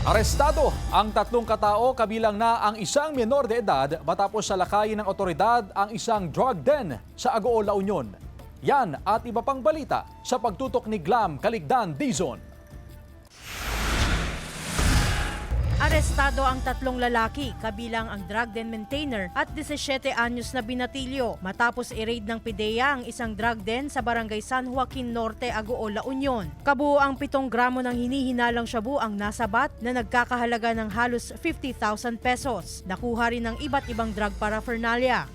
Arestado ang tatlong katao kabilang na ang isang menor de edad matapos salakayin ng otoridad ang isang drug den sa Agoo, La Union. Yan at iba pang balita sa pagtutok ni Glam Caligdan Dizon. Arestado ang tatlong lalaki, kabilang ang drug den maintainer at 17 anyos na binatilyo matapos i-raid ng PIDEA ang isang drug den sa barangay San Joaquin Norte, Agoo, La Union. Kabuo ang 7 gramo ng hinihinalang shabu ang nasabat na nagkakahalaga ng halos 50,000 pesos. Nakuha rin ng iba't ibang drug paraphernalia.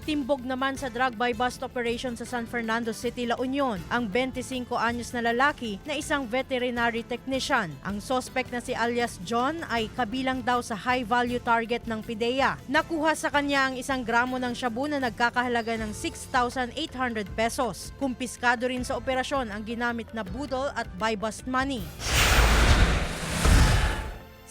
Timbog naman sa drug buy bust operation sa San Fernando City, La Union ang 25 anyos na lalaki na isang veterinary technician. Ang suspect na si alias John ay kabilang daw sa high value target ng PIDEA. Nakuha sa kanya ang 1 gramo ng shabu na nagkakahalaga ng 6,800 pesos. Kumpiskado rin sa operasyon ang ginamit na budol at buy bust money.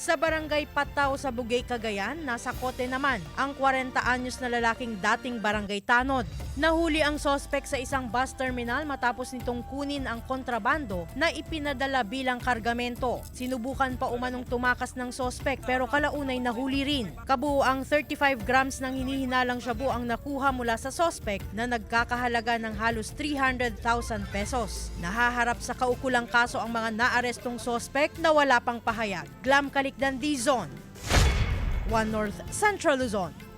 Sa barangay Pataw sa Bugay, Cagayan, nasa kote naman ang 40 anyos na lalaking dating barangay tanod. Nahuli ang sospek sa isang bus terminal matapos nitong kunin ang kontrabando na ipinadala bilang kargamento. Sinubukan pa umanong tumakas ng sospek pero kalaunay nahuli rin. Kabuo ang 35 grams ng hinihinalang shabu ang nakuha mula sa sospek na nagkakahalaga ng halos 300,000 pesos. Nahaharap sa kaukulang kaso ang mga naarestong sospek na wala pang pahayag. Glam Caligdan Dizon, One North Central Luzon.